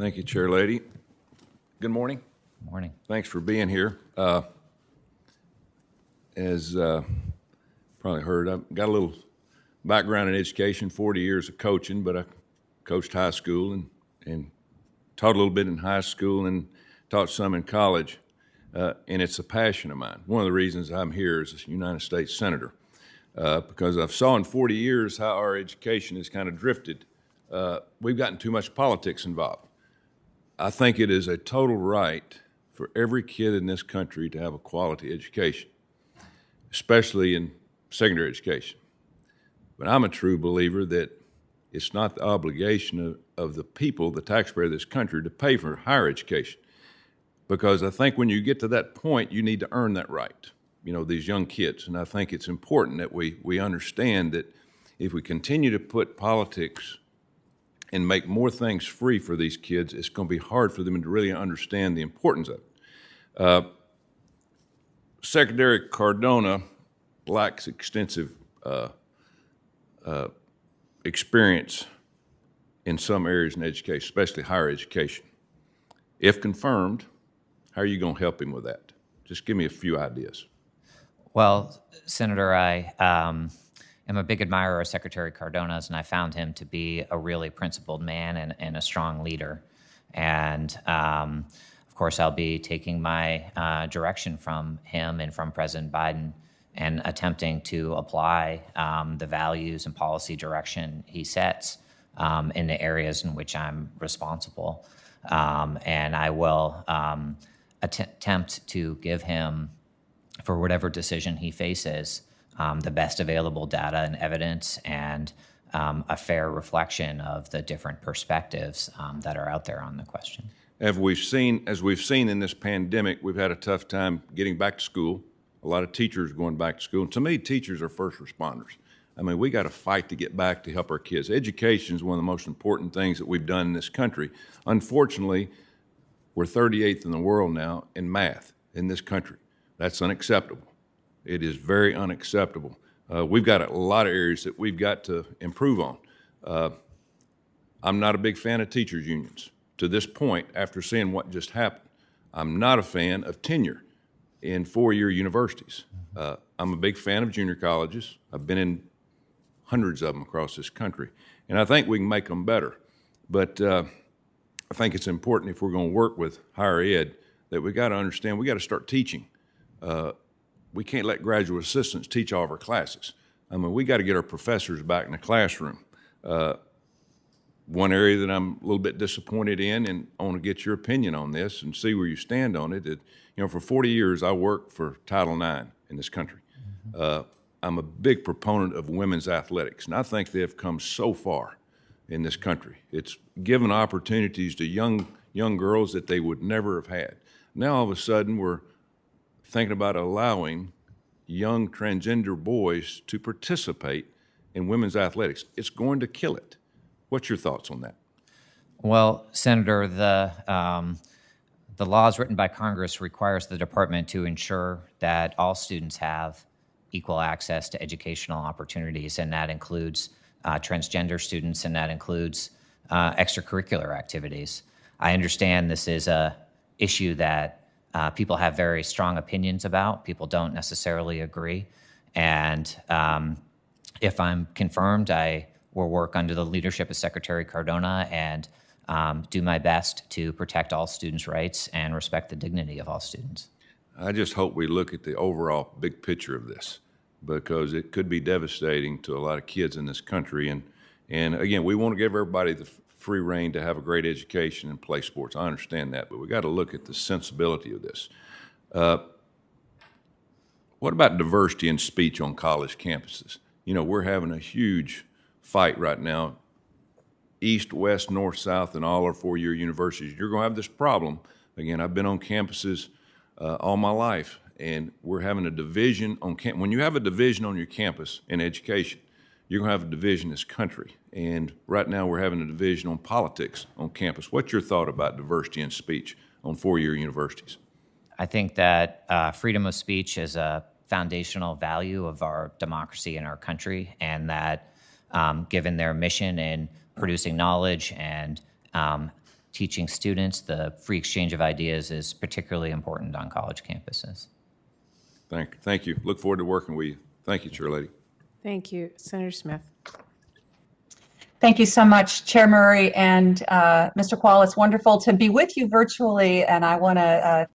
Thank you, Chair Lady. Good morning. Good morning. Thanks for being here. As probably heard, I've got a little background in education, 40 years of coaching, but I coached high school and taught a little bit in high school and taught some in college, and it's a passion of mine. One of the reasons I'm here as a United States Senator, because I've saw in 40 years how our education has kind of drifted. We've gotten too much politics involved. I think it is a total right for every kid in this country to have a quality education, especially in secondary education. But I'm a true believer that it's not the obligation of the people, the taxpayer of this country, to pay for higher education. Because I think when you get to that point, you need to earn that right, these young kids. And I think it's important that we understand that if we continue to put politics and make more things free for these kids, it's going to be hard for them to really understand the importance of it. Secretary Cardona lacks extensive experience in some areas in education, especially higher education. If confirmed, how are you going to help him with that? Just give me a few ideas. Well, Senator, I am a big admirer of Secretary Cardona's, and I found him to be a really principled man and a strong leader. And of course, I'll be taking my direction from him and from President Biden and attempting to apply the values and policy direction he sets in the areas in which I'm responsible. And I will attempt to give him, for whatever decision he faces, the best available data and evidence and a fair reflection of the different perspectives that are out there on the question. As we've seen in this pandemic, we've had a tough time getting back to school. A lot of teachers going back to school. And to me, teachers are first responders. I mean, we got to fight to get back to help our kids. Education is one of the most important things that we've done in this country. Unfortunately, we're 38th in the world now in math in this country. That's unacceptable. It is very unacceptable. We've got a lot of areas that we've got to improve on. I'm not a big fan of teachers' unions. To this point, after seeing what just happened, I'm not a fan of tenure in four-year universities. I'm a big fan of junior colleges. I've been in hundreds of them across this country, and I think we can make them better. But I think it's important, if we're going to work with higher ed, that we got to understand we got to start teaching. We can't let graduate assistants teach all of our classes. I mean, we got to get our professors back in the classroom. One area that I'm a little bit disappointed in, and I want to get your opinion on this and see where you stand on it. For 40 years, I worked for Title IX in this country. I'm a big proponent of women's athletics, and I think they have come so far in this country. It's given opportunities to young girls that they would never have had. Now, all of a sudden, we're thinking about allowing young transgender boys to participate in women's athletics. It's going to kill it. What's your thoughts on that? Well, Senator, the laws written by Congress requires the department to ensure that all students have equal access to educational opportunities, and that includes transgender students, and that includes extracurricular activities. I understand this is a issue that people have very strong opinions about. People don't necessarily agree. And if I'm confirmed, I will work under the leadership of Secretary Cardona and do my best to protect all students' rights and respect the dignity of all students. I just hope we look at the overall big picture of this, because it could be devastating to a lot of kids in this country. And again, we want to give everybody the free reign to have a great education and play sports. I understand that, but we got to look at the sensibility of this. What about diversity in speech on college campuses? We're having a huge fight right now, east, west, north, south, and all our four-year universities. You're going to have this problem. Again, I've been on campuses all my life, and we're having a division on campus. When you have a division on your campus in education, you're going to have a division in this country. And right now we're having a division on politics on campus. What's your thought about diversity in speech on four-year universities? I think that freedom of speech is a foundational value of our democracy in our country, and that given their mission in producing knowledge and teaching students. The free exchange of ideas is particularly important on college campuses. Thank you. Look forward to working with you. Thank you, Chair Lady. Thank you. Senator Smith. Thank you so much, Chair Murray and Mr. Kvaal. It's wonderful to be with you virtually, and I want to